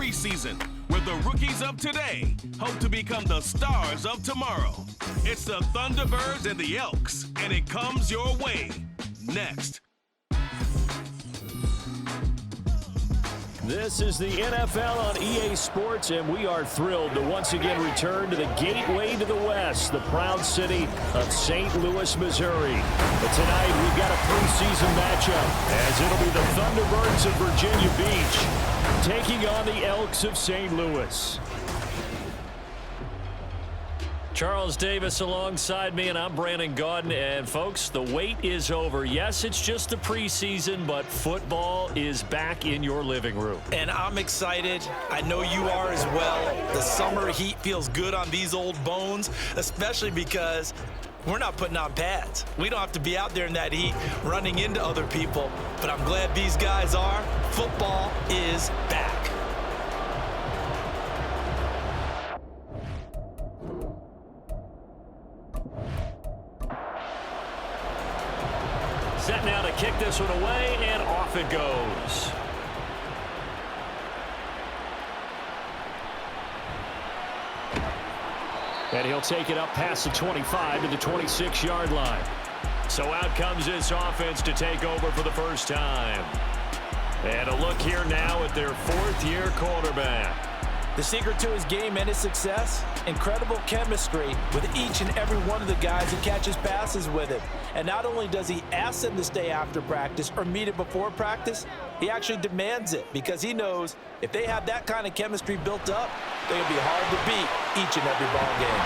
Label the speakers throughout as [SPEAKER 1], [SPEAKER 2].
[SPEAKER 1] preseason, where the rookies of today hope to become the stars of tomorrow. It's the Thunderbirds and the Elks, and it comes your way next.
[SPEAKER 2] This is the NFL on EA Sports, and we are thrilled to once again return to the gateway to the West, the proud city of St. Louis, Missouri. But tonight, we've got a preseason matchup, as it'll be the Thunderbirds of Virginia Beach taking on the Elks of St. Louis.
[SPEAKER 3] Charles Davis alongside me, and I'm Brandon Gaudin. And, folks, the wait is over. Yes, it's just the preseason, but football is back in your living room.
[SPEAKER 4] And I'm excited. I know you are as well. The summer heat feels good on these old bones, especially because we're not putting on pads. We don't have to be out there in that heat running into other people. But I'm glad these guys are. Football is back.
[SPEAKER 3] Set now to kick this one away, and off it goes.
[SPEAKER 2] And he'll take it up past the 25 to the 26-yard line.
[SPEAKER 3] So out comes this offense to take over for the first time. And a look here now at their fourth-year quarterback.
[SPEAKER 4] The secret to his game and his success, incredible chemistry with each and every one of the guys he catches passes with him. And not only does he ask them to stay after practice or meet it before practice, he actually demands it because he knows if they have that kind of chemistry built up, they'll be hard to beat each and every ball game.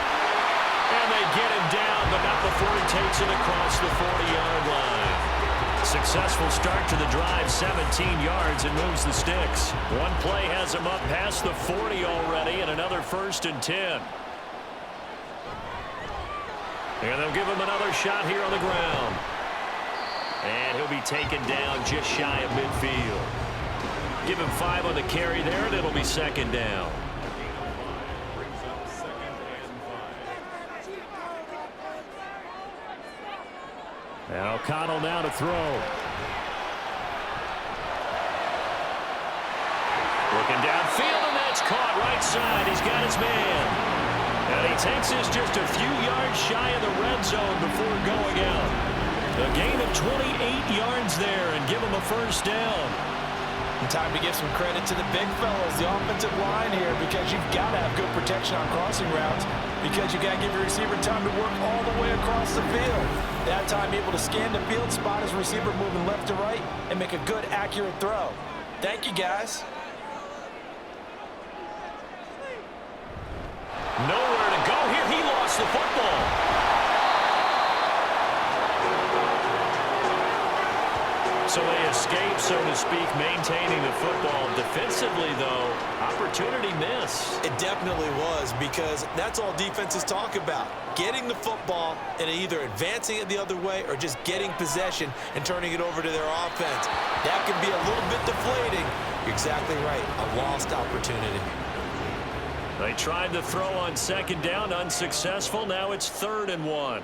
[SPEAKER 3] And they get him down, but not before he takes it across the 40-yard line. Successful start to the drive, 17 yards, and moves the sticks. One play has him up past the 40 already, and another 1st and 10. And they'll give him another shot here on the ground. And he'll be taken down just shy of midfield. Give him 5 on the carry there, and it'll be 2nd down.
[SPEAKER 2] And O'Connell now to throw.
[SPEAKER 3] Looking downfield, and that's caught right side. He's got his man. And he takes this just a few yards shy of the red zone before going out. A gain of 28 yards there, and give him a 1st down.
[SPEAKER 4] And time to give some credit to the big fellas, the offensive line here, because you've got to have good protection on crossing routes, because you got to give your receiver time to work all the way across the field. That time able to scan the field, spot his receiver moving left to right, and make a good, accurate throw. Thank you, guys.
[SPEAKER 3] Nowhere to go here. He lost the football. So they escape, so to speak, maintaining the football. Defensively, though, opportunity miss.
[SPEAKER 4] It definitely was, because that's all defenses talk about. Getting the football and either advancing it the other way or just getting possession and turning it over to their offense. That can be a little bit deflating. You're exactly right. A lost opportunity.
[SPEAKER 3] They tried to throw on 2nd down, unsuccessful. Now it's 3rd and 1.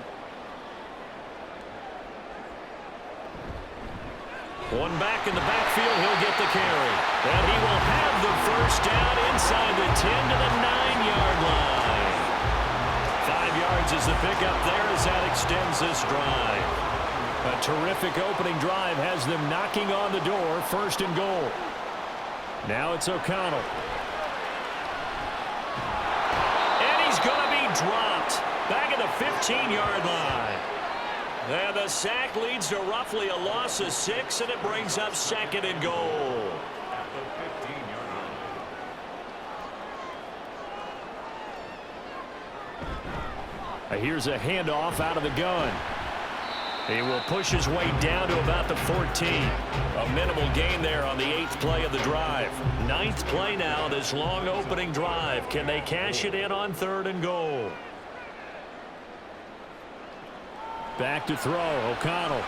[SPEAKER 3] One back in the backfield, he'll get the carry. And he will have the 1st down inside the 10 to the 9-yard line. 5 yards is the pickup there as that extends this drive.
[SPEAKER 2] A terrific opening drive has them knocking on the door, 1st and goal. Now it's O'Connell.
[SPEAKER 3] And he's going to be dropped back at the 15-yard line. And the sack leads to roughly a loss of 6, and it brings up 2nd and goal.
[SPEAKER 2] Here's a handoff out of the gun.
[SPEAKER 3] He will push his way down to about the 14. A minimal gain there on the 8th play of the drive. 9th play now, this long opening drive. Can they cash it in on 3rd and goal?
[SPEAKER 2] Back to throw, O'Connell.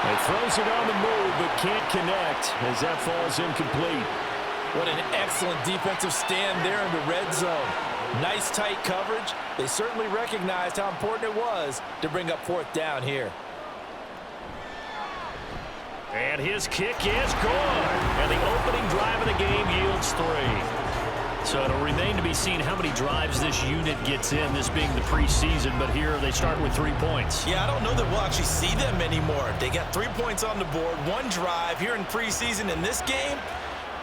[SPEAKER 2] He throws it on the move, but can't connect as that falls incomplete.
[SPEAKER 4] What an excellent defensive stand there in the red zone. Nice tight coverage. They certainly recognized how important it was to bring up 4th down here.
[SPEAKER 3] And his kick is good. And the opening drive of the game yields 3. So it'll remain to be seen how many drives this unit gets in, this being the preseason. But here they start with 3 points.
[SPEAKER 4] Yeah, I don't know that we'll actually see them anymore. They got 3 points on the board, 1 drive here in preseason. In this game,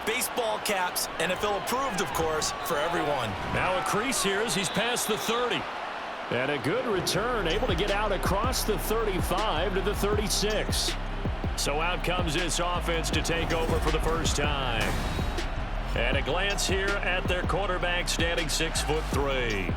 [SPEAKER 4] baseball caps, NFL approved, of course, for everyone.
[SPEAKER 3] Now a crease here as he's past the 30.
[SPEAKER 2] And a good return, able to get out across the 35 to the 36.
[SPEAKER 3] So out comes this offense to take over for the first time. And a glance here at their quarterback, standing 6'3".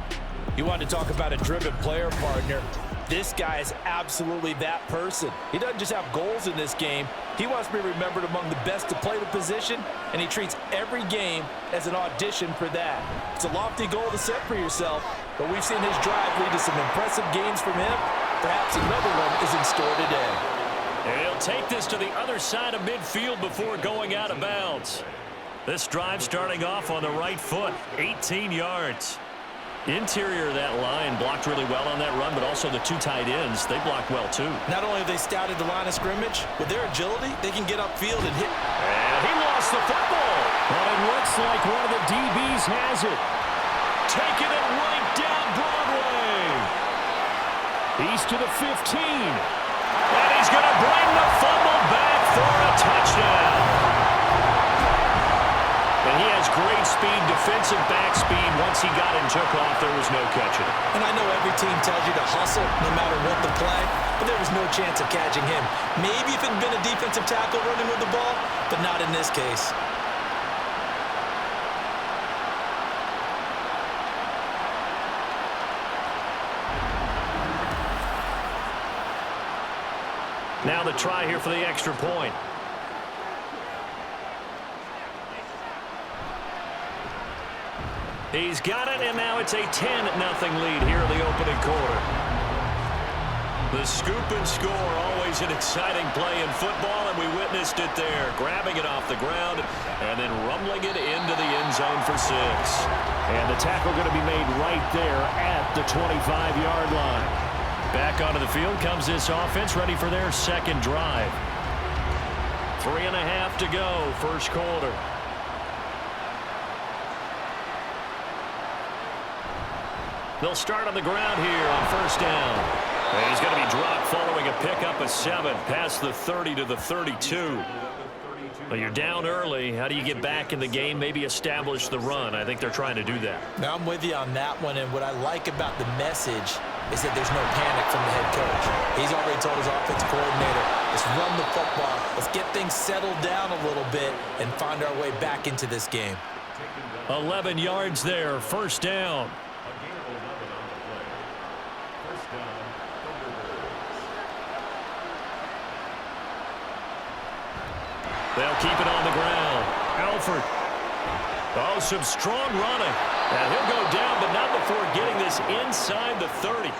[SPEAKER 4] You want to talk about a driven player, partner. This guy is absolutely that person. He doesn't just have goals in this game. He wants to be remembered among the best to play the position, and he treats every game as an audition for that. It's a lofty goal to set for yourself, but we've seen his drive lead to some impressive games from him. Perhaps another one is in store today.
[SPEAKER 3] And he'll take this to the other side of midfield before going out of bounds. This drive starting off on the right foot, 18 yards. Interior of that line blocked really well on that run, but also the 2 tight ends, they blocked well too.
[SPEAKER 4] Not only have they scouted the line of scrimmage, with their agility, they can get upfield and hit.
[SPEAKER 3] And he lost the football.
[SPEAKER 2] Well, it looks like one of the DBs has it.
[SPEAKER 3] Taking it right down Broadway.
[SPEAKER 2] He's to the 15.
[SPEAKER 3] And he's going to bring the fumble back for a touchdown. And he has great speed, defensive back speed. Once he got and took off, there was no catching it.
[SPEAKER 4] And I know every team tells you to hustle no matter what the play, but there was no chance of catching him. Maybe if it had been a defensive tackle running with the ball, but not in this case.
[SPEAKER 3] Now the try here for the extra point. He's got it, and now it's a 10-0 lead here in the opening quarter. The scoop and score, always an exciting play in football, and we witnessed it there. Grabbing it off the ground and then rumbling it into the end zone for 6.
[SPEAKER 2] And the tackle going to be made right there at the 25-yard line.
[SPEAKER 3] Back onto the field comes this offense, ready for their second drive. 3.5 to go, first quarter. They'll start on the ground here on first down. And he's going to be dropped following a pickup of 7 past the 30 to the 32. Well, you're down early. How do you get back in the game, maybe establish the run? I think they're trying to do that.
[SPEAKER 4] Now I'm with you on that one, and what I like about the message is that there's no panic from the head coach. He's already told his offensive coordinator, let's run the football, let's get things settled down a little bit and find our way back into this game.
[SPEAKER 3] 11 yards there, first down. They'll keep it on the ground. Alford. Oh, some strong running. And he'll go down, but not before getting this inside the 30.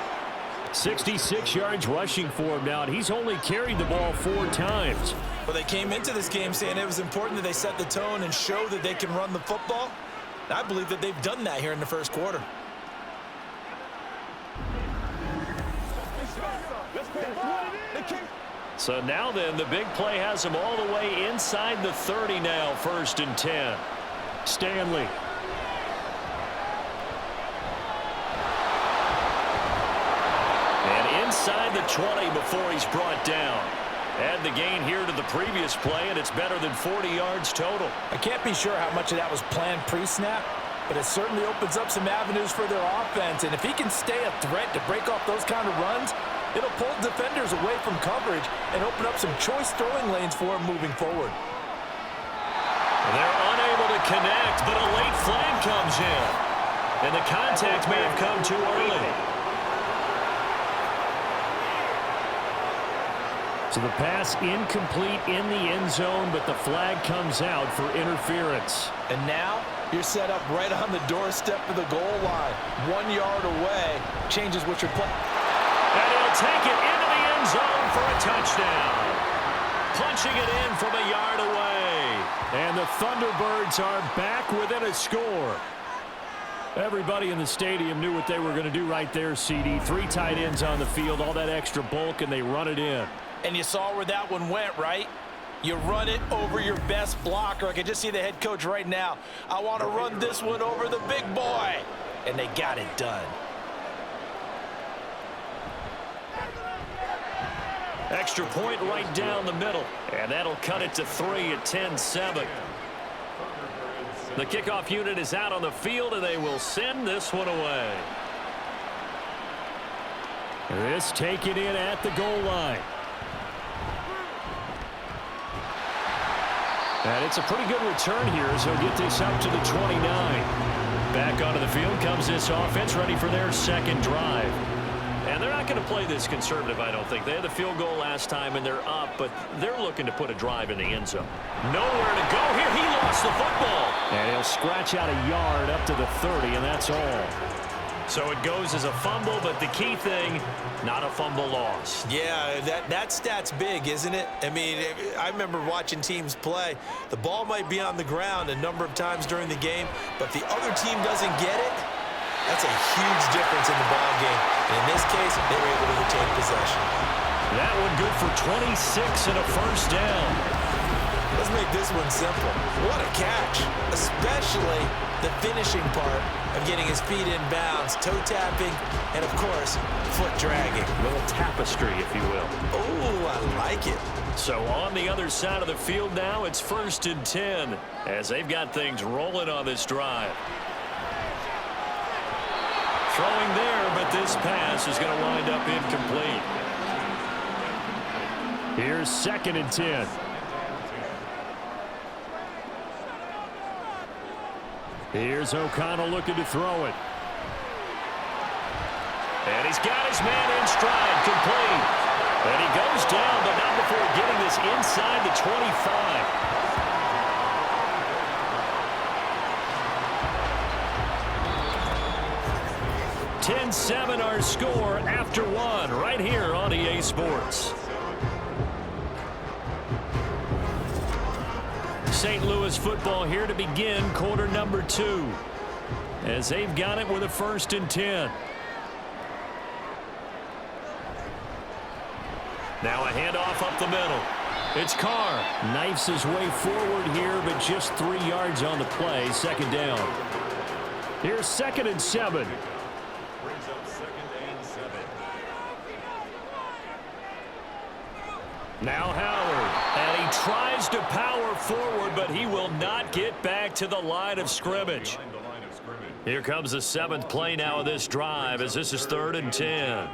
[SPEAKER 2] 66 yards rushing for him now, and he's only carried the ball 4 times.
[SPEAKER 4] Well, they came into this game saying it was important that they set the tone and show that they can run the football. And I believe that they've done that here in the first quarter.
[SPEAKER 3] So now then, the big play has him all the way inside the 30 now, 1st and 10.
[SPEAKER 2] Stanley.
[SPEAKER 3] And inside the 20 before he's brought down. Add the gain here to the previous play, and it's better than 40 yards total.
[SPEAKER 4] I can't be sure how much of that was planned pre-snap, but it certainly opens up some avenues for their offense. And if he can stay a threat to break off those kind of runs, it'll pull defenders away from coverage and open up some choice throwing lanes for him moving forward.
[SPEAKER 3] They're unable to connect, but a late flag comes in. And the contact may have come too early.
[SPEAKER 2] So the pass incomplete in the end zone, but the flag comes out for interference.
[SPEAKER 4] And now you're set up right on the doorstep of the goal line. 1 yard away. Changes what you're playing.
[SPEAKER 3] And he'll take it into the end zone for a touchdown. Punching it in from a yard away.
[SPEAKER 2] And the Thunderbirds are back within a score. Everybody in the stadium knew what they were going to do right there, CD. 3 tight ends on the field, all that extra bulk, and they run it in.
[SPEAKER 4] And you saw where that one went, right? You run it over your best blocker. I can just see the head coach right now. I want to run this one over the big boy. And they got it done.
[SPEAKER 3] Extra point right down the middle. And that'll cut it to 3 at 10-7. The kickoff unit is out on the field, and they will send this one away.
[SPEAKER 2] This taken in at the goal line. And it's a pretty good return here as he'll get this up to the 29.
[SPEAKER 3] Back onto the field comes this offense, ready for their second drive. And they're not going to play this conservative, I don't think. They had the field goal last time, and they're up, but they're looking to put a drive in the end zone. Nowhere to go here. He lost the football.
[SPEAKER 2] And he'll scratch out a yard up to the 30, and that's all.
[SPEAKER 3] So it goes as a fumble, but the key thing, not a fumble loss.
[SPEAKER 4] Yeah, that stat's big, isn't it? I mean, I remember watching teams play. The ball might be on the ground a number of times during the game, but if the other team doesn't get it, that's a huge difference in the ball game. And in this case, they were able to retain possession.
[SPEAKER 3] That one good for 26 and a first down.
[SPEAKER 4] Let's make this one simple. What a catch, especially the finishing part of getting his feet in bounds, toe tapping, and of course, foot dragging.
[SPEAKER 3] A little tapestry, if you will.
[SPEAKER 4] Oh, I like it.
[SPEAKER 3] So on the other side of the field now, it's 1st and 10 as they've got things rolling on this drive. Throwing there, but this pass is going to wind up incomplete.
[SPEAKER 2] Here's 2nd and 10. Here's O'Connell looking to throw it.
[SPEAKER 3] And he's got his man in stride, complete. And he goes down, but not before getting this inside the 25. 10-7 our score after one right here on EA Sports. St. Louis football here to begin quarter number 2 as they've got it with a 1st and 10. Now a handoff up the middle. It's Carr.
[SPEAKER 2] Knifes his way forward here, but just 3 yards on the play. 2nd down. Here's 2nd and 7.
[SPEAKER 3] Now Howard, and he tries to power forward, but he will not get back to the line of scrimmage. Here comes the 7th play now of this drive as this is 3rd and 10.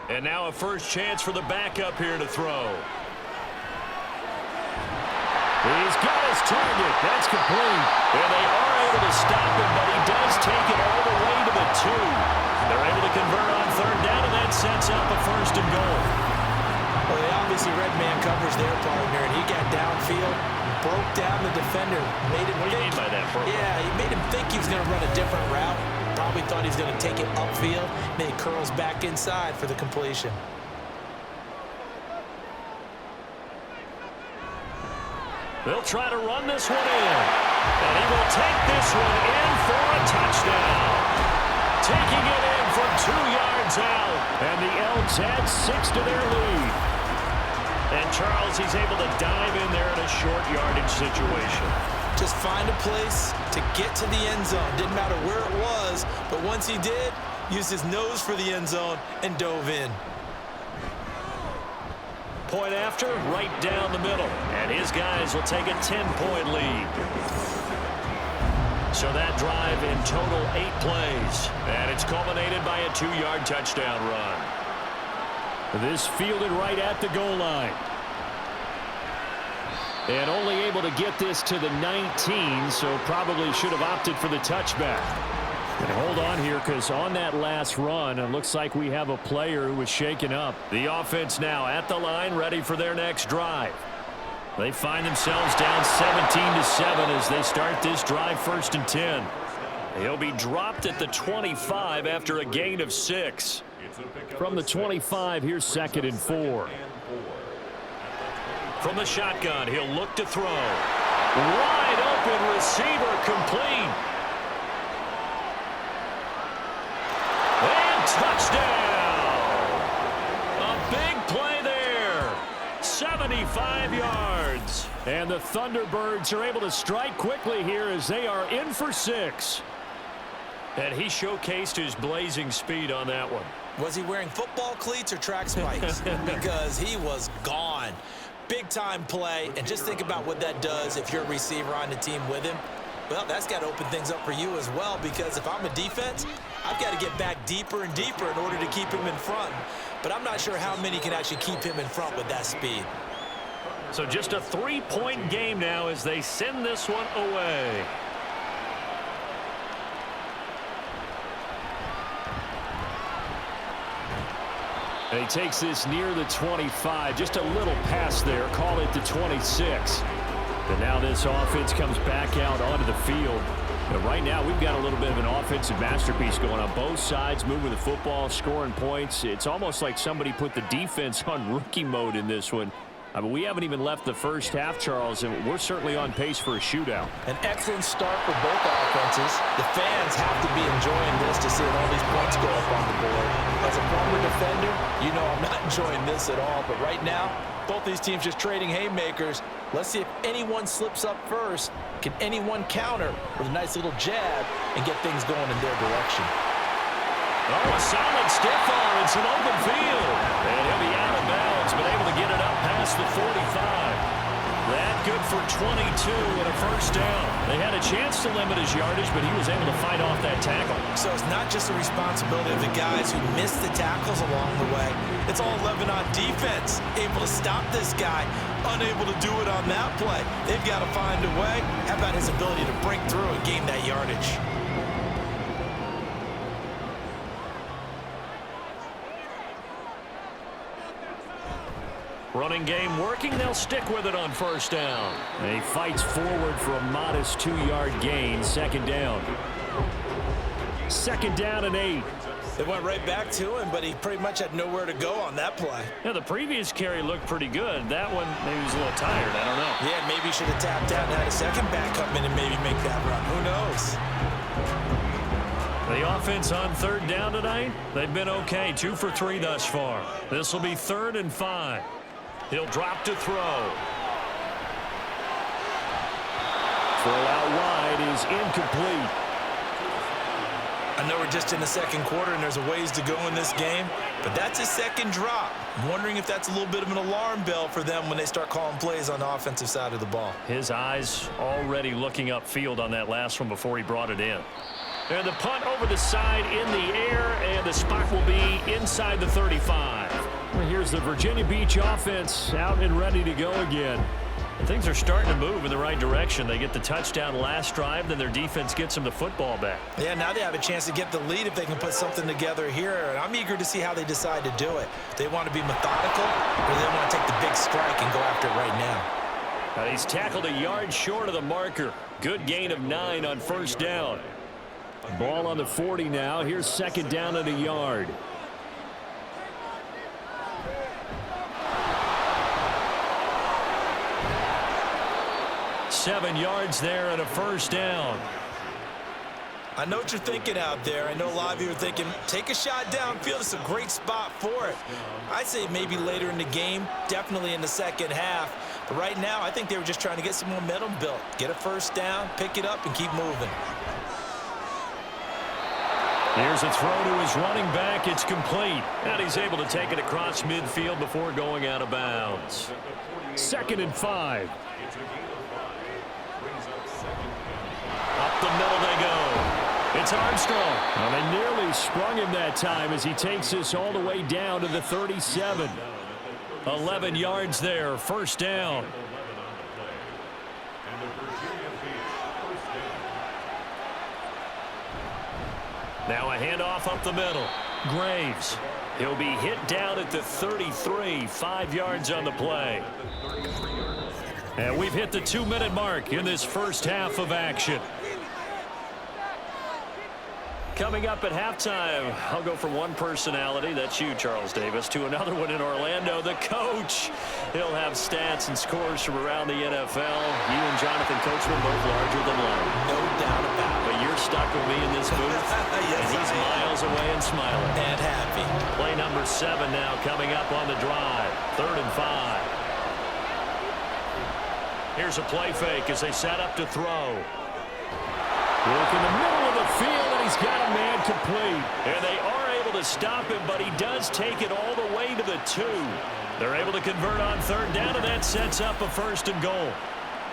[SPEAKER 3] And now a first chance for the backup here to throw.
[SPEAKER 2] He's got his target. That's complete.
[SPEAKER 3] And they are able to stop him, but he does take it all the way to the 2. They're able to convert on 3rd down, and that sets up a 1st and goal.
[SPEAKER 4] Well, they obviously red man covers their partner, and he got downfield, broke down the defender, made him
[SPEAKER 3] What do you mean by that, bro?
[SPEAKER 4] Yeah, he made him think he was going to run a different route. Probably thought he was going to take it upfield, then he curls back inside for the completion.
[SPEAKER 3] They'll try to run this one in. And he will take this one in for a touchdown. Taking it in from 2 yards out.
[SPEAKER 2] And the Elks add 6 to their lead.
[SPEAKER 3] And Charles, he's able to dive in there in a short yardage situation.
[SPEAKER 4] Just find a place to get to the end zone. Didn't matter where it was, but once he did, used his nose for the end zone and dove in.
[SPEAKER 3] Point after, right down the middle. And his guys will take a 10-point lead. So that drive in total 8 plays. And it's culminated by a 2-yard touchdown run.
[SPEAKER 2] This fielded right at the goal line. And only able to get this to the 19, so probably should have opted for the touchback. And hold on here, because on that last run, it looks like we have a player who was shaken up.
[SPEAKER 3] The offense now at the line, ready for their next drive. They find themselves down 17-7 as they start this drive 1st and 10. He'll be dropped at the 25 after a gain of 6.
[SPEAKER 2] From the 25, here's 2nd and 4.
[SPEAKER 3] From the shotgun, he'll look to throw. Wide open receiver, complete. And touchdown. A big play there. 35 yards.
[SPEAKER 2] And the Thunderbirds are able to strike quickly here as they are in for 6.
[SPEAKER 3] And he showcased his blazing speed on that one.
[SPEAKER 4] Was he wearing football cleats or track spikes? Because he was gone. Big-time play, and just think about what that does if you're a receiver on the team with him. Well, that's got to open things up for you as well, because if I'm a defense, I've got to get back deeper and deeper in order to keep him in front. But I'm not sure how many can actually keep him in front with that speed.
[SPEAKER 3] So just a 3-point game now as they send this one away.
[SPEAKER 2] And he takes this near the 25. Just a little pass there. Call it the 26. And now this offense comes back out onto the field. And right now we've got a little bit of an offensive masterpiece going on both sides, moving the football, scoring points. It's almost like somebody put the defense on rookie mode in this one. I mean, we haven't even left the first half, Charles, and we're certainly on pace for a shootout.
[SPEAKER 4] An excellent start for both offenses. The fans have to be enjoying this to see all these points go up on the board. As a former defender, you know I'm not enjoying this at all. But right now, both these teams just trading haymakers. Let's see if anyone slips up first. Can anyone counter with a nice little jab and get things going in their direction?
[SPEAKER 3] Oh, a solid stiff arm. It's an open field. And he'll be out of bounds, but able to get it up past the 45. That good for 22 and a first down. They had a chance to limit his yardage, but he was able to fight off that tackle.
[SPEAKER 4] So it's not just the responsibility of the guys who missed the tackles along the way. It's all 11 on defense, able to stop this guy, unable to do it on that play. They've got to find a way. How about his ability to break through and gain that yardage?
[SPEAKER 3] Running game working. They'll stick with it on first down.
[SPEAKER 2] And he fights forward for a modest 2-yard gain. Second down. Second down and 8.
[SPEAKER 4] They went right back to him, but he pretty much had nowhere to go on that play.
[SPEAKER 3] Yeah, the previous carry looked pretty good. That one, maybe he was a little tired. I don't know.
[SPEAKER 4] Yeah, maybe he should have tapped out and had a second back come in and maybe make that run. Who knows?
[SPEAKER 3] The offense on third down tonight, they've been okay. 2 for 3 thus far. This will be 3rd and 5. He'll drop to throw.
[SPEAKER 2] Throw out wide is incomplete.
[SPEAKER 4] I know we're just in the second quarter and there's a ways to go in this game, but that's his second drop. I'm wondering if that's a little bit of an alarm bell for them when they start calling plays on the offensive side of the ball.
[SPEAKER 3] His eyes already looking upfield on that last one before he brought it in. And the punt over the side in the air, and the spot will be inside the 35.
[SPEAKER 2] Well, here's the Virginia Beach offense out and ready to go again.
[SPEAKER 3] And things are starting to move in the right direction. They get the touchdown last drive, then their defense gets them the football back.
[SPEAKER 4] Yeah, now they have a chance to get the lead if they can put something together here. And I'm eager to see how they decide to do it. They want to be methodical, or they want to take the big strike and go after it right now.
[SPEAKER 3] He's tackled a yard short of the marker. Good gain of 9 on first down.
[SPEAKER 2] Ball on the 40 now. Here's second down and a yard.
[SPEAKER 3] Seven yards there and a first down.
[SPEAKER 4] I know what you're thinking out there. I know a lot of you are thinking, take a shot downfield. It's a great spot for it. I'd say maybe later in the game, definitely in the second half. But right now, I think they were just trying to get some momentum built. Get a first down, pick it up, and keep moving.
[SPEAKER 3] Here's a throw to his running back. It's complete. And he's able to take it across midfield before going out of bounds.
[SPEAKER 2] 2nd and 5.
[SPEAKER 3] Up the middle they go. It's Armstrong.
[SPEAKER 2] Well, they nearly sprung him that time as he takes this all the way down to the 37.
[SPEAKER 3] 11 yards there. First down. Now a handoff up the middle. Graves. He'll be hit down at the 33. 5 yards on the play. And we've hit the 2-minute mark in this first half of action. Coming up at halftime, I'll go from one personality, that's you, Charles Davis, to another one in Orlando, the coach. He'll have stats and scores from around the NFL. You and Jonathan Coachman both larger than life.
[SPEAKER 4] No doubt about it.
[SPEAKER 3] But you're stuck with me in this booth,
[SPEAKER 4] yes,
[SPEAKER 3] and he's miles away and smiling.
[SPEAKER 4] And happy.
[SPEAKER 3] Play number 7 now coming up on the drive. 3rd and 5. Here's a play fake as they set up to throw.
[SPEAKER 2] Look in the middle of the field, and he's got a man complete.
[SPEAKER 3] And they are able to stop him, but he does take it all the way to the 2. They're able to convert on third down, and that sets up a 1st and goal.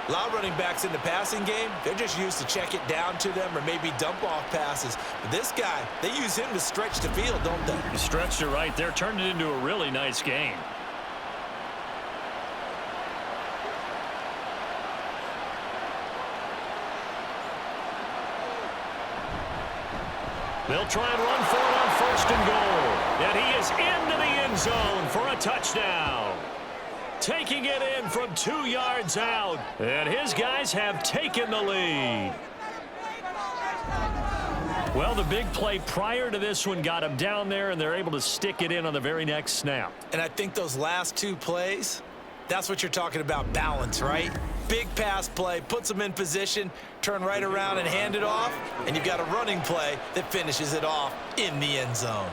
[SPEAKER 4] A lot of running backs in the passing game, they're just used to check it down to them or maybe dump off passes. But this guy, they use him to stretch the field, don't they?
[SPEAKER 3] He stretched it right there, turned it into a really nice game. They'll try and run for it on 1st and goal. And he is into the end zone for a touchdown. Taking it in from 2 yards out. And his guys have taken the lead. Well, the big play prior to this one got him down there, and they're able to stick it in on the very next snap.
[SPEAKER 4] And I think those last 2 plays, that's what you're talking about, balance, right? Big pass play, puts them in position, turn right around and hand it off, and you've got a running play that finishes it off in the end zone.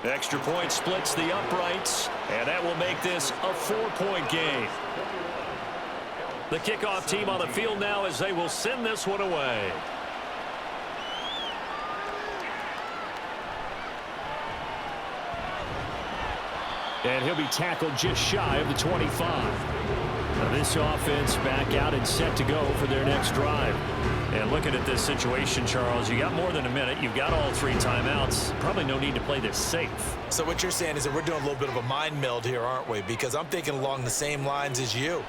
[SPEAKER 3] Extra point splits the uprights, and that will make this a 4-point game. The kickoff team on the field now as they will send this one away.
[SPEAKER 2] And he'll be tackled just shy of the 25. Now this offense back out and set to go for their next drive.
[SPEAKER 3] And looking at this situation, Charles, you got more than a minute. You've got all 3 timeouts. Probably no need to play this safe.
[SPEAKER 4] So what you're saying is that we're doing a little bit of a mind meld here, aren't we? Because I'm thinking along the same lines as you.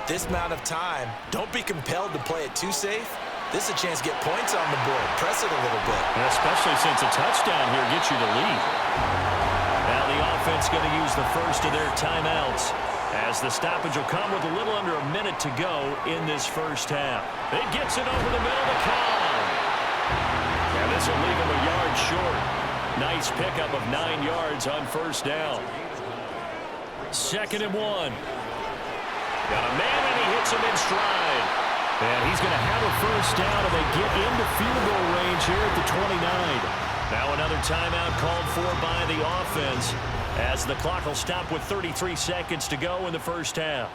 [SPEAKER 4] This amount of time, don't be compelled to play it too safe. This is a chance to get points on the board. Press it a little bit.
[SPEAKER 3] And especially since a touchdown here gets you the lead. Now the offense going to use the first of their timeouts, as the stoppage will come with a little under a minute to go in this first half. It gets it over the middle to Khan. And this will leave him a yard short. Nice pickup of 9 yards on 1st down. 2nd and 1. Got a man, and he hits him in stride.
[SPEAKER 2] And he's going to have a 1st down, and they get into field goal range here at the 29.
[SPEAKER 3] Now another timeout called for by the offense, as the clock will stop with 33 seconds to go in the first half.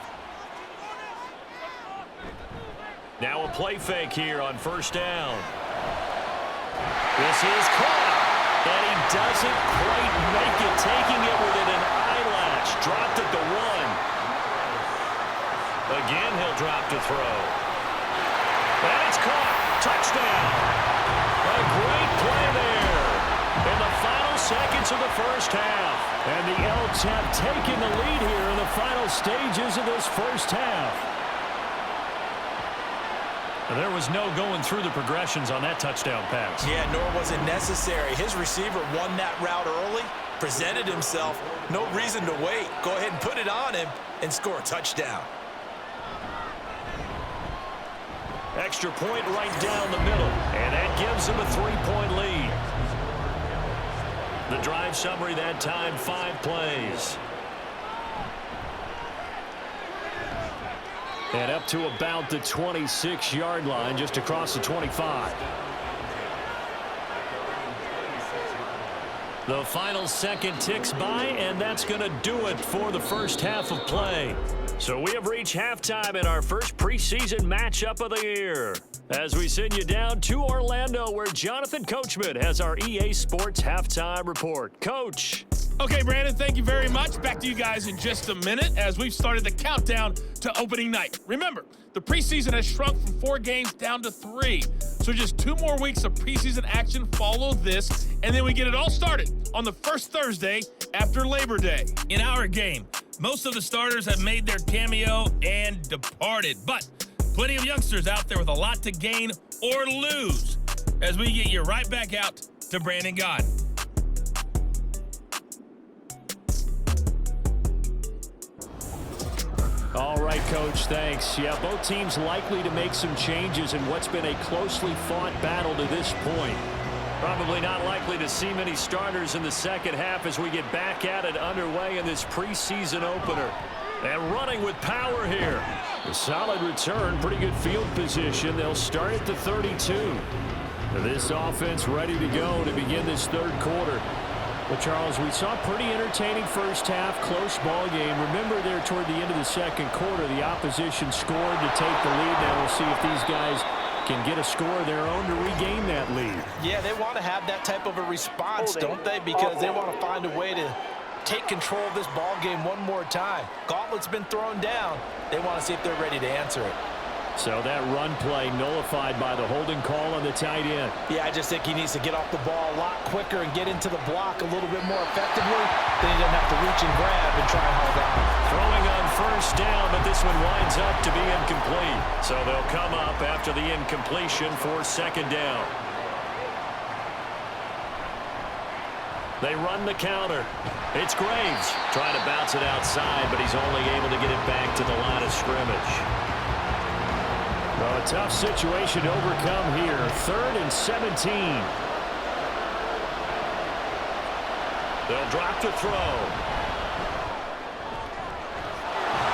[SPEAKER 3] Now a play fake here on 1st down. This is caught, and he doesn't quite make it, taking it within an eyelash. Dropped at the 1. Again, he'll drop to throw. And it's caught. Touchdown. A great play there in the final seconds of the first half.
[SPEAKER 2] And the Elks have taken the lead here in the final stages of this first half.
[SPEAKER 3] There was no going through the progressions on that touchdown pass.
[SPEAKER 4] Yeah, nor was it necessary. His receiver won that route early, presented himself. No reason to wait. Go ahead and put it on him and score a touchdown.
[SPEAKER 3] Extra point right down the middle, and that gives him a 3-point lead. The drive summary that time, 5 plays.
[SPEAKER 2] And up to about the 26-yard line, just across the 25.
[SPEAKER 3] The final second ticks by, and that's going to do it for the first half of play. So we have reached halftime in our first preseason matchup of the year, as we send you down to Orlando, where Jonathan Coachman has our EA Sports halftime report. Coach.
[SPEAKER 5] Okay, Brandon, thank you very much. Back to you guys in just a minute as we've started the countdown to opening night. Remember, the preseason has shrunk from 4 games down to 3. So just 2 more weeks of preseason action follow this, and then we get it all started on the first Thursday after Labor Day. In our game, most of the starters have made their cameo and departed, but plenty of youngsters out there with a lot to gain or lose as we get you right back out to Brandon God.
[SPEAKER 2] All right, Coach, thanks. Yeah, both teams likely to make some changes in what's been a closely fought battle to this point.
[SPEAKER 3] Probably not likely to see many starters in the second half as we get back at it underway in this preseason opener. And running with power here.
[SPEAKER 2] A solid return, pretty good field position. They'll start at the 32. This offense ready to go to begin this third quarter. Well, Charles, we saw a pretty entertaining first half, close ball game. Remember there toward the end of the second quarter, the opposition scored to take the lead. Now we'll see if these guys can get a score of their own to regain that lead.
[SPEAKER 4] Yeah, they want to have that type of a response, don't they? Because they want to find a way to take control of this ball game one more time. Gauntlet's been thrown down. They want to see if they're ready to answer it.
[SPEAKER 2] So that run play nullified by the holding call on the tight end.
[SPEAKER 4] Yeah, I just think he needs to get off the ball a lot quicker and get into the block a little bit more effectively. Then he doesn't have to reach and grab and try and hold on.
[SPEAKER 3] Throwing on first down, but this one winds up to be incomplete. So they'll come up after the incompletion for second down. They run the counter. It's Graves trying to bounce it outside, but he's only able to get it back to the line of scrimmage.
[SPEAKER 2] Well, a tough situation to overcome here. 3rd and 17.
[SPEAKER 3] They'll drop to throw.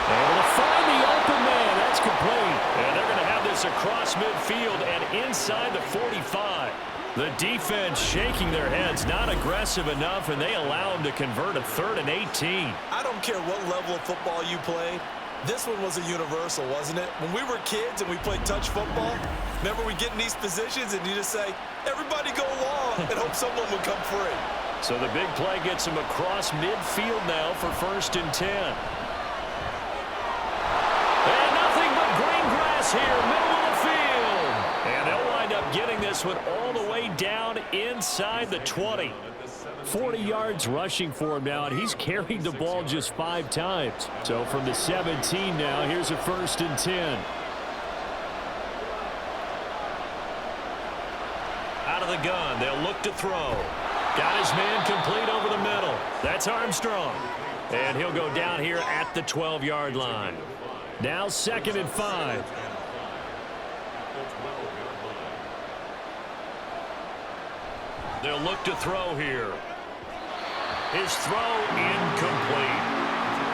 [SPEAKER 2] Able to find the open man. That's complete.
[SPEAKER 3] And they're going to have this across midfield and inside the 45. The defense shaking their heads, not aggressive enough, and they allow them to convert a 3rd and 18.
[SPEAKER 4] I don't care what level of football you played. This one was a universal, wasn't it? When we were kids and we played touch football, remember we get in these positions and you just say, everybody go along, and hope someone would come free.
[SPEAKER 3] So the big play gets him across midfield now for 1st and 10. And nothing but green grass here, middle of the field. And they'll wind up getting this one all the way down inside the 20.
[SPEAKER 2] 40 yards rushing for him now, and he's carried the ball just 5 times. So from the 17 now, here's a 1st and 10.
[SPEAKER 3] Out of the gun, they'll look to throw. Got his man complete over the middle. That's Armstrong. And he'll go down here at the 12-yard line.
[SPEAKER 2] Now 2nd and 5.
[SPEAKER 3] They'll look to throw here. His throw incomplete.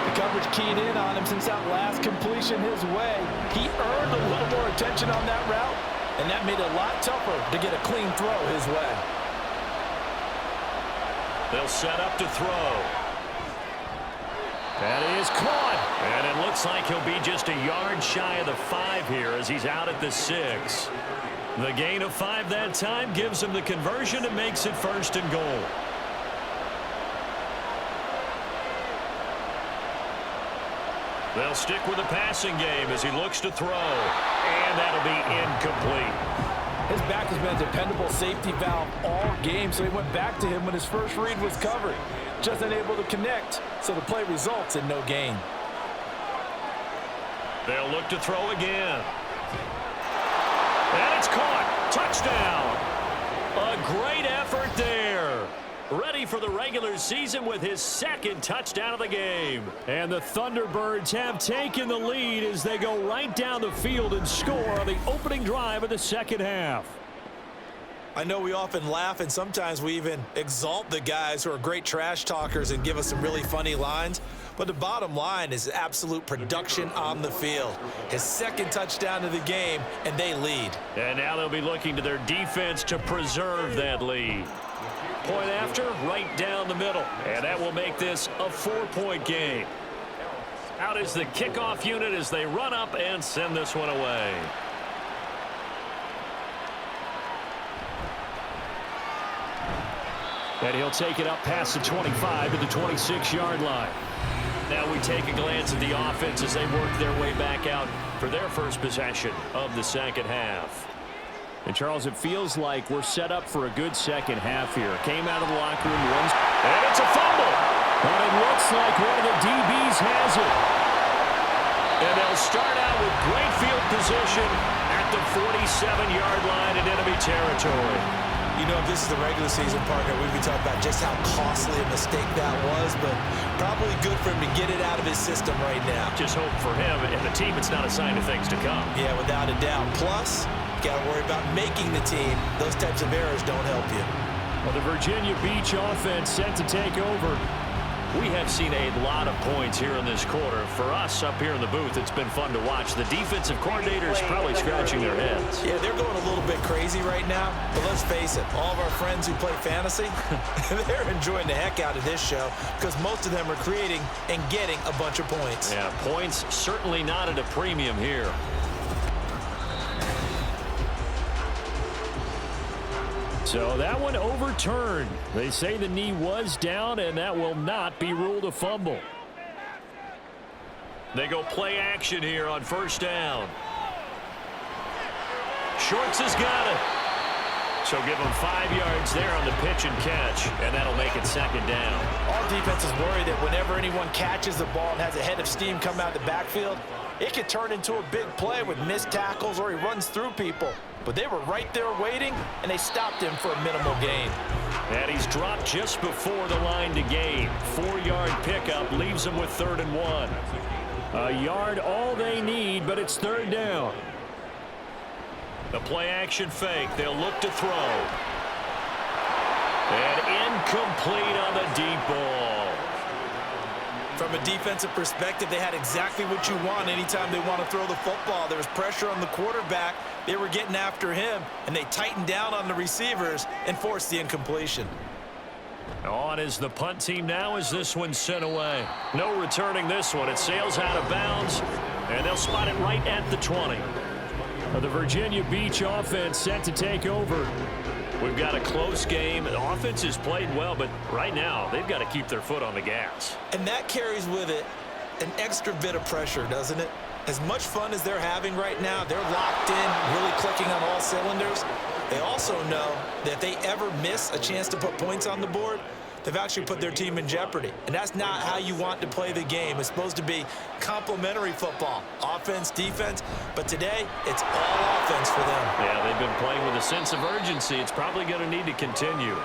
[SPEAKER 4] The coverage keyed in on him since that last completion his way. He earned a little more attention on that route, and that made it a lot tougher to get a clean throw his way.
[SPEAKER 3] They'll set up to throw.
[SPEAKER 2] That is caught.
[SPEAKER 3] And it looks like he'll be just a yard shy of the 5 here as he's out at the 6. The gain of 5 that time gives him the conversion and makes it 1st and goal. They'll stick with the passing game as he looks to throw. And that'll be incomplete.
[SPEAKER 4] His back has been a dependable safety valve all game, so he went back to him when his first read was covered. Just unable to connect, so the play results in no gain.
[SPEAKER 3] They'll look to throw again. And it's caught. Touchdown. A great effort there. Ready for the regular season with his 2nd touchdown of the game.
[SPEAKER 2] And the Thunderbirds have taken the lead as they go right down the field and score on the opening drive of the 2nd half.
[SPEAKER 4] I know we often laugh, and sometimes we even exalt the guys who are great trash talkers and give us some really funny lines. But the bottom line is absolute production on the field. His 2nd touchdown of the game, and they lead.
[SPEAKER 3] And now they'll be looking to their defense to preserve that lead. Point after, right down the middle. And that will make this a 4-point game. Out is the kickoff unit as they run up and send this one away.
[SPEAKER 2] And he'll take it up past the 25 to the 26-yard line.
[SPEAKER 3] Now we take a glance at the offense as they work their way back out for their first possession of the 2nd half.
[SPEAKER 2] And, Charles, it feels like we're set up for a good 2nd half here. Came out of the locker room once.
[SPEAKER 3] And it's a fumble.
[SPEAKER 2] But it looks like one of the DBs has it.
[SPEAKER 3] And they'll start out with great field position at the 47-yard line in enemy territory.
[SPEAKER 4] You know, if this is the regular season, partner, we'd be talking about just how costly a mistake that was, but probably good for him to get it out of his system right now.
[SPEAKER 3] Just hope for him and the team it's not a sign of things to come.
[SPEAKER 4] Yeah, without a doubt. Plus, got to worry about making the team. Those types of errors don't help you.
[SPEAKER 2] Well, the Virginia Beach offense set to take over.
[SPEAKER 3] We have seen a lot of points here in this quarter. For us up here in the booth, it's been fun to watch. The defensive coordinators probably scratching their heads.
[SPEAKER 4] Yeah, they're going a little bit crazy right now, but let's face it, all of our friends who play fantasy, they're enjoying the heck out of this show because most of them are creating and getting a bunch of points.
[SPEAKER 3] Yeah, points certainly not at a premium here.
[SPEAKER 2] So that one overturned. They say the knee was down, and that will not be ruled a fumble.
[SPEAKER 3] They go play action here on first down. Shorts has got it. So give them 5 yards there on the pitch and catch, and that'll make it second down.
[SPEAKER 4] All defenses worry that whenever anyone catches the ball and has a head of steam come out of the backfield, it could turn into a big play with missed tackles or he runs through people. But they were right there waiting, and they stopped him for a minimal gain.
[SPEAKER 3] And he's dropped just before the line to gain. 4-yard pickup leaves them with 3rd and 1.
[SPEAKER 2] A yard all they need, but it's 3rd down.
[SPEAKER 3] The play action fake. They'll look to throw. And incomplete on the deep ball.
[SPEAKER 4] From a defensive perspective, they had exactly what you want anytime they want to throw the football. There was pressure on the quarterback. They were getting after him, and they tightened down on the receivers and forced the incompletion.
[SPEAKER 3] On is the punt team now as this one's sent away. No returning this one. It sails out of bounds, and they'll spot it right at the 20.
[SPEAKER 2] The Virginia Beach offense set to take over.
[SPEAKER 3] We've got a close game. The offense has played well, but right now they've got to keep their foot on the gas.
[SPEAKER 4] And that carries with it an extra bit of pressure, doesn't it? As much fun as they're having right now, they're locked in, really clicking on all cylinders. They also know that if they ever miss a chance to put points on the board, they've actually put their team in jeopardy. And that's not how you want to play the game. It's supposed to be complementary football, offense, defense. But today, it's all offense for them.
[SPEAKER 3] Yeah, they've been playing with a sense of urgency. It's probably going to need to continue.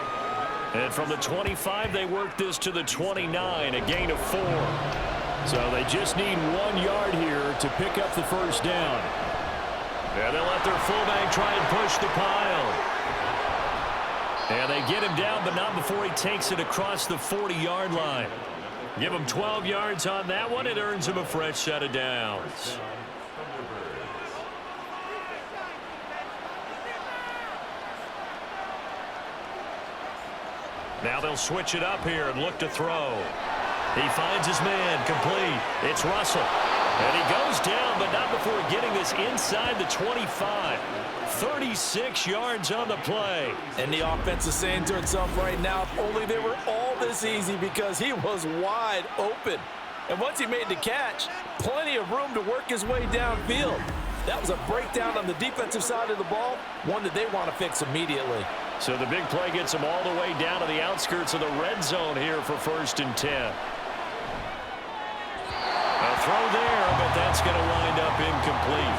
[SPEAKER 3] And from the 25, they work this to the 29, a gain of 4.
[SPEAKER 2] So they just need 1 yard here to pick up the first down.
[SPEAKER 3] Yeah, they'll let their fullback try and push the pile. And they get him down, but not before he takes it across the 40-yard line. Give him 12 yards on that one. It earns him a fresh set of downs. Now they'll switch it up here and look to throw. He finds his man, complete. It's Russell. And he goes down, but not before getting this inside the 25. 36 yards on the play.
[SPEAKER 4] And the offense is saying to itself right now, if only they were all this easy, because he was wide open. And once he made the catch, plenty of room to work his way downfield. That was a breakdown on the defensive side of the ball, one that they want to fix immediately.
[SPEAKER 3] So the big play gets them all the way down to the outskirts of the red zone here for 1st and 10. A throw there, but that's going to wind up incomplete.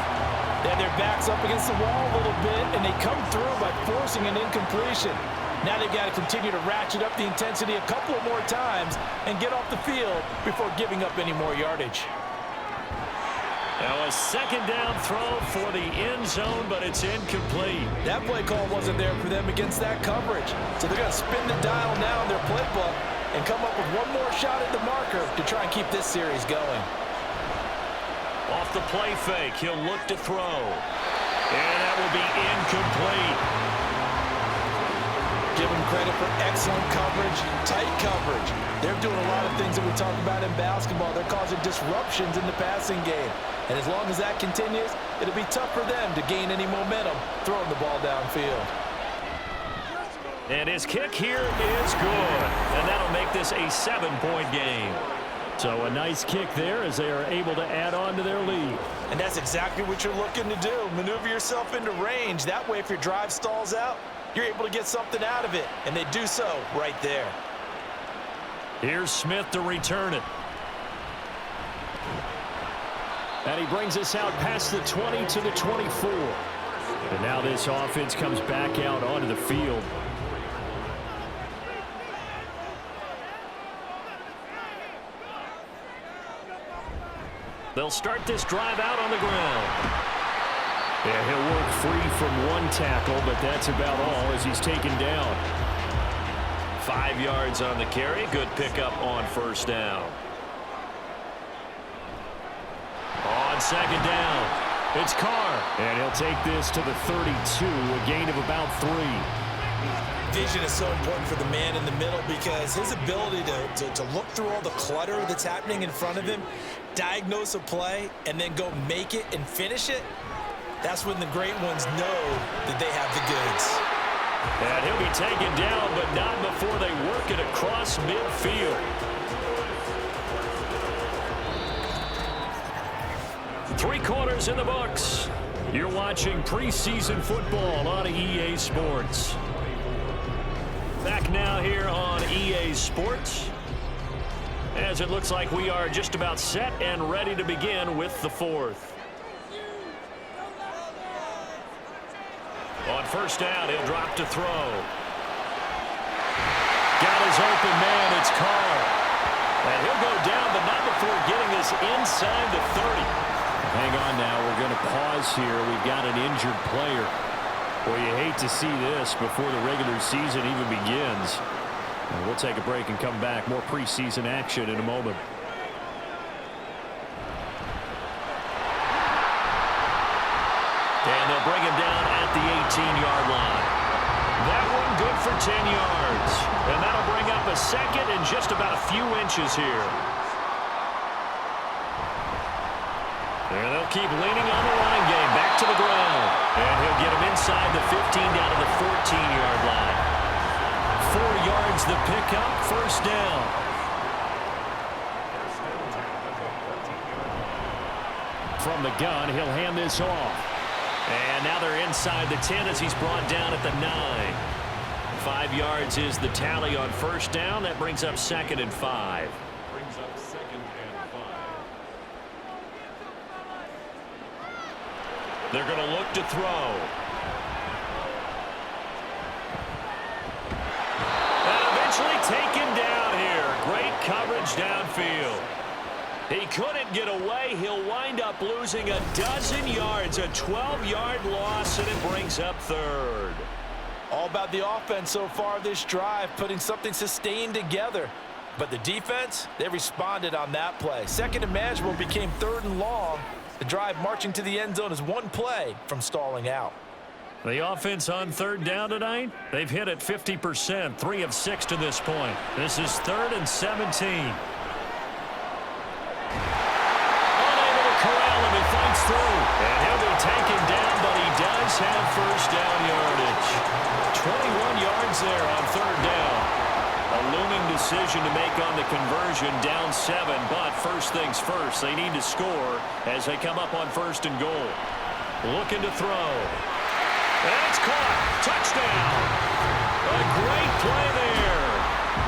[SPEAKER 4] Then their back's up against the wall a little bit, and they come through by forcing an incompletion. Now they've got to continue to ratchet up the intensity a couple of more times and get off the field before giving up any more yardage.
[SPEAKER 3] Now a 2nd down throw for the end zone, but it's incomplete.
[SPEAKER 4] That play call wasn't there for them against that coverage. So they're going to spin the dial now in their playbook and come up with one more shot at the marker to try and keep this series going.
[SPEAKER 3] Off the play fake, he'll look to throw. And that will be incomplete.
[SPEAKER 4] Give them credit for excellent coverage, tight coverage. They're doing a lot of things that we talk about in basketball. They're causing disruptions in the passing game. And as long as that continues, it'll be tough for them to gain any momentum throwing the ball downfield.
[SPEAKER 3] And his kick here is good. And that'll make this a 7-point game.
[SPEAKER 2] So a nice kick there as they are able to add on to their lead.
[SPEAKER 4] And that's exactly what you're looking to do. Maneuver yourself into range. That way, if your drive stalls out, you're able to get something out of it. And they do so right there.
[SPEAKER 3] Here's Smith to return it.
[SPEAKER 2] And he brings us out past the 20 to the 24. And now this offense comes back out onto the field.
[SPEAKER 3] They'll start this drive out on the ground.
[SPEAKER 2] Yeah, he'll work free from one tackle, but that's about all as he's taken down.
[SPEAKER 3] 5 yards on the carry. Good pickup on first down. On second down, it's Carr.
[SPEAKER 2] And he'll take this to the 32, a gain of about 3.
[SPEAKER 4] Vision is so important for the man in the middle because his ability to look through all the clutter that's happening in front of him, diagnose a play, and then go make it and finish it, that's when the great ones know that they have the goods.
[SPEAKER 3] And he'll be taken down, but not before they work it across midfield. 3 quarters in the books. You're watching preseason football on EA Sports. Back now here on EA Sports, as it looks like we are just about set and ready to begin with the 4th. On first down, he'll drop to throw. Got his open man, it's Carr. And he'll go down, but not before getting this inside the 30.
[SPEAKER 2] Hang on now, we're going to pause here. We've got an injured player. Well, you hate to see this before the regular season even begins. And we'll take a break and come back. More preseason action in a moment.
[SPEAKER 3] And they'll bring him down at the 18-yard line. That one good for 10 yards. And that'll bring up a second and just about a few inches here. And they'll keep leaning on the line game. Back to the ground. And he'll get him inside the 15 down to the 14-yard line. 4 yards the pickup, first down.
[SPEAKER 2] From the gun, he'll hand this off.
[SPEAKER 3] And now they're inside the 10 as he's brought down at the 9. 5 yards is the tally on first down. That brings up 2nd and 5. They're going to look to throw. And eventually taken down here. Great coverage downfield. He couldn't get away. He'll wind up losing a dozen yards. A 12-yard loss, and it brings up 3rd.
[SPEAKER 4] All about the offense so far this drive, putting something sustained together. But the defense, they responded on that play. 2nd and manageable became 3rd and long. The drive marching to the end zone is 1 play from stalling out.
[SPEAKER 3] The offense on 3rd down tonight, they've hit it 50%, 3 of 6 to this point. This is 3rd and 17. Unable to corral him, he fights through. And he'll be taken down, but he does have first down yardage. 21 yards there on 3rd down. A looming decision to make on the conversion, down 7, but first things first, they need to score as they come up on 1st and goal. Looking to throw. And it's caught. Touchdown. A great play there.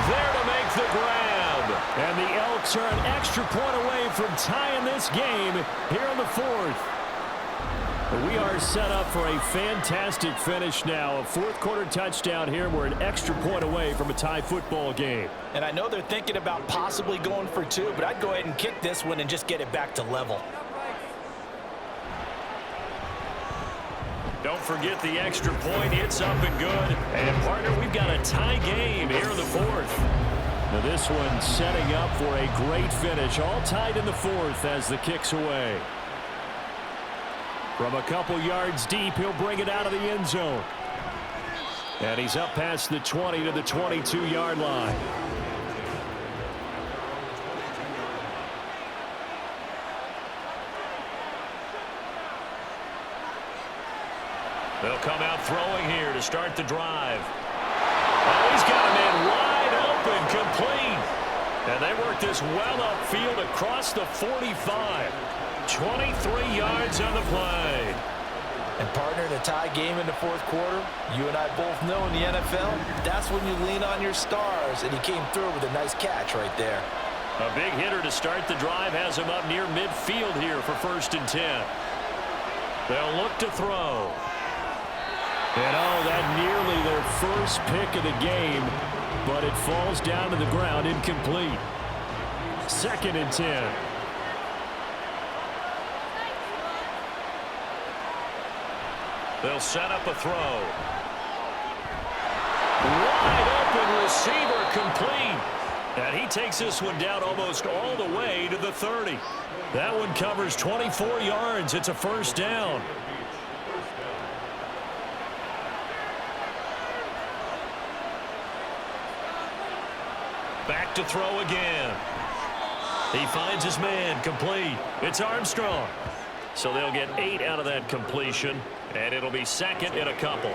[SPEAKER 3] There to make the grab.
[SPEAKER 2] And the Elks are an extra point away from tying this game here in the 4th. We are set up for a fantastic finish now. A 4th quarter touchdown here. We're an extra point away from a tie football game.
[SPEAKER 4] And I know they're thinking about possibly going for 2, but I'd go ahead and kick this one and just get it back to level.
[SPEAKER 3] Don't forget the extra point. It's up and good. And, partner, we've got a tie game here in the 4th.
[SPEAKER 2] Now this one setting up for a great finish. All tied in the 4th as the kick's away. From a couple yards deep, he'll bring it out of the end zone. And he's up past the 20 to the 22-yard line.
[SPEAKER 3] They'll come out throwing here to start the drive. Oh, he's got a man wide open, complete. And they work this well upfield across the 45. 23 yards on the play.
[SPEAKER 4] And partner, in a tie game in the 4th quarter, you and I both know in the NFL, that's when you lean on your stars, and he came through with a nice catch right there.
[SPEAKER 3] A big hitter to start the drive has him up near midfield here for 1st and 10. They'll look to throw.
[SPEAKER 2] And that nearly their first pick of the game, but it falls down to the ground incomplete. 2nd and 10. They'll set up a throw. Wide open
[SPEAKER 3] receiver complete. And he takes this one down almost all the way to the 30. That one covers 24 yards. It's a first down. Back to throw again. He finds his man, complete. It's Armstrong. So they'll get 8 out of that completion, and it'll be second and a couple.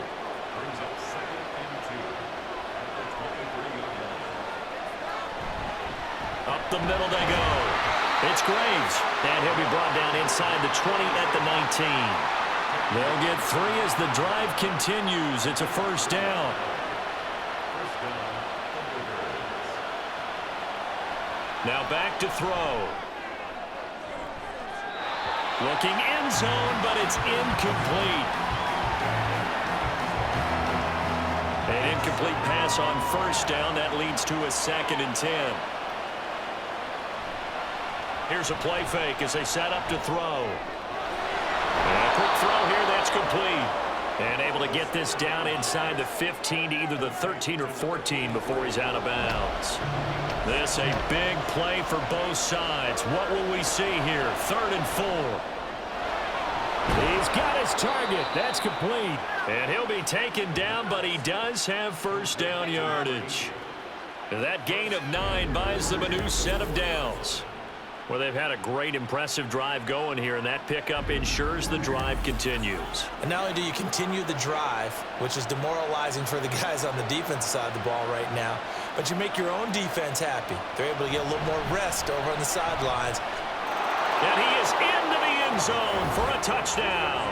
[SPEAKER 3] Up the middle they go. It's Graves, and he'll be brought down inside the 20 at the 19. They'll get 3 as the drive continues. It's a first down. Now back to throw. Looking end zone, but it's incomplete. An incomplete pass on first down. That leads to a 2nd and 10. Here's a play fake as they set up to throw. And a quick throw here, that's complete. And able to get this down inside the 15 to either the 13 or 14 before he's out of bounds. This a big play for both sides. What will we see here? 3rd and 4.
[SPEAKER 2] He's got his target. That's complete.
[SPEAKER 3] And he'll be taken down, but he does have first down yardage. That gain of 9 buys them a new set of downs. Well, they've had a great, impressive drive going here, and that pickup ensures the drive continues.
[SPEAKER 4] And not only do you continue the drive, which is demoralizing for the guys on the defensive side of the ball right now, but you make your own defense happy. They're able to get a little more rest over on the sidelines.
[SPEAKER 3] And he is into the end zone for a touchdown.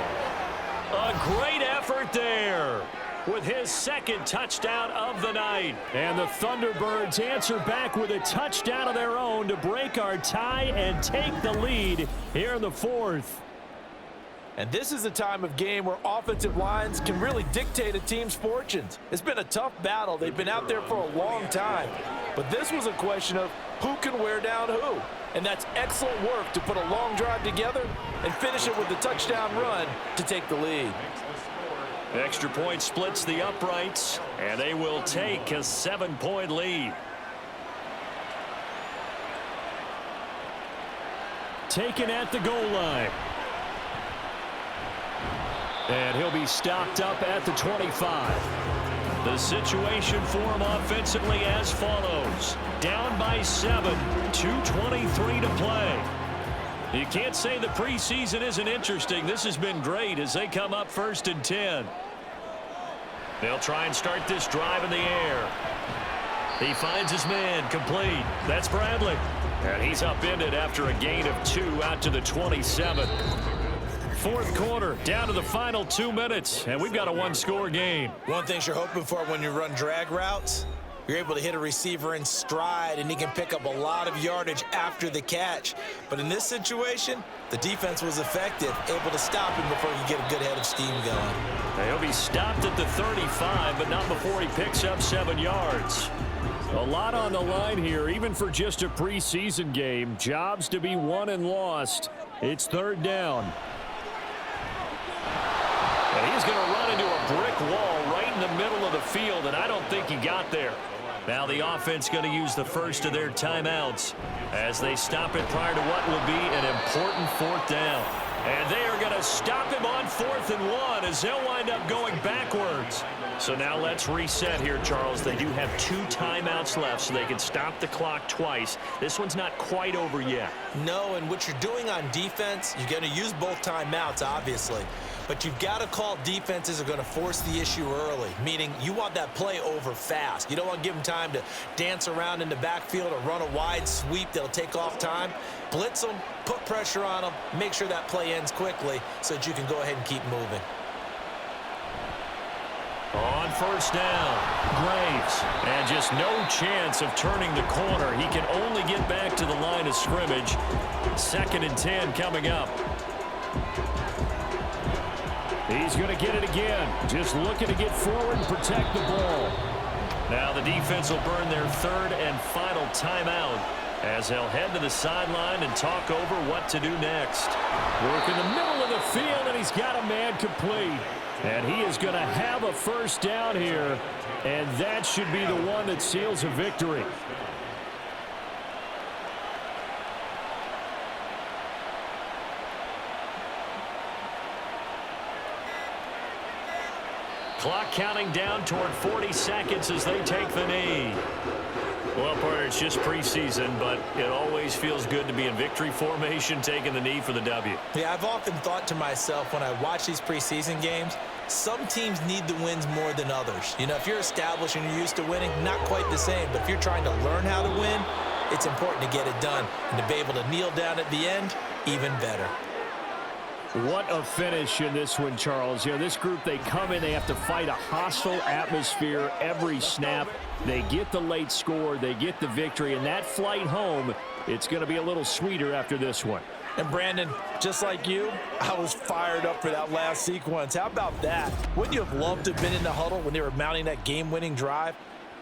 [SPEAKER 3] A great effort there with his 2nd touchdown of the night.
[SPEAKER 2] And the Thunderbirds answer back with a touchdown of their own to break our tie and take the lead here in the 4th.
[SPEAKER 4] And this is a time of game where offensive lines can really dictate a team's fortunes. It's been a tough battle. They've been out there for a long time. But this was a question of who can wear down who. And that's excellent work to put a long drive together and finish it with the touchdown run to take the lead.
[SPEAKER 3] Extra point splits the uprights, and they will take a 7-point lead.
[SPEAKER 2] Taken at the goal line. And he'll be stopped up at the 25.
[SPEAKER 3] The situation for him offensively as follows. Down by 7, 2:23 to play. You can't say the preseason isn't interesting. This has been great as they come up 1st and 10. They'll try and start this drive in the air. He finds his man, complete. That's Bradley. And he's upended after a gain of 2 out to the 27. 4th quarter, down to the final 2 minutes, and we've got a 1-score game.
[SPEAKER 4] One thing you're hoping for when you run drag routes, you're able to hit a receiver in stride, and he can pick up a lot of yardage after the catch. But in this situation, the defense was effective, able to stop him before he could get a good head of steam going.
[SPEAKER 3] Now he'll be stopped at the 35, but not before he picks up 7 yards.
[SPEAKER 2] A lot on the line here, even for just a preseason game. Jobs to be won and lost. It's 3rd down.
[SPEAKER 3] And he's going to run into a brick wall right in the middle of the field, and I don't think he got there. Now the offense going to use the first of their timeouts as they stop it prior to what will be an important 4th down. And they are going to stop him on 4th and 1 as they'll wind up going backwards. So now let's reset here, Charles. They do have 2 timeouts left, so they can stop the clock twice. This one's not quite over yet.
[SPEAKER 4] No, and what you're doing on defense, you're going to use both timeouts, obviously. But you've got to call defenses are going to force the issue early, meaning you want that play over fast. You don't want to give them time to dance around in the backfield or run a wide sweep that'll take off time. Blitz them, put pressure on them, make sure that play ends quickly so that you can go ahead and keep moving.
[SPEAKER 3] On 1st down, Graves. And just no chance of turning the corner. He can only get back to the line of scrimmage. 2nd and 10 coming up.
[SPEAKER 2] He's going to get it again. Just looking to get forward and protect the ball.
[SPEAKER 3] Now the defense will burn their 3rd and final timeout as they'll head to the sideline and talk over what to do next.
[SPEAKER 2] Work in the middle of the field, and he's got a man complete. And he is going to have a first down here, and that should be the one that seals a victory.
[SPEAKER 3] Clock counting down toward 40 seconds as they take the knee. Well, partner, it's just preseason, but it always feels good to be in victory formation, taking the knee for the W.
[SPEAKER 4] Yeah, I've often thought to myself when I watch these preseason games, some teams need the wins more than others. You know, if you're established and you're used to winning, not quite the same. But if you're trying to learn how to win, it's important to get it done. And to be able to kneel down at the end, even better.
[SPEAKER 2] What a finish in this one, Charles. You know, this group, they come in, they have to fight a hostile atmosphere every snap. They get the late score, they get the victory, and that flight home, it's going to be a little sweeter after this one.
[SPEAKER 4] And Brandon, just like you, I was fired up for that last sequence. How about that? Wouldn't you have loved to have been in the huddle when they were mounting that game-winning drive?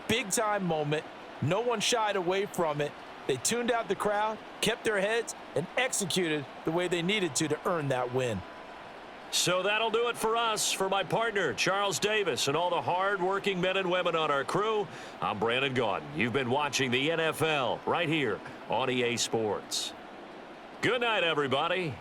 [SPEAKER 4] Big-time moment. No one shied away from it. They tuned out the crowd, kept their heads, and executed the way they needed to earn that win.
[SPEAKER 3] So that'll do it for us. For my partner, Charles Davis, and all the hard-working men and women on our crew, I'm Brandon Gaudin. You've been watching the NFL right here on EA Sports. Good night, everybody.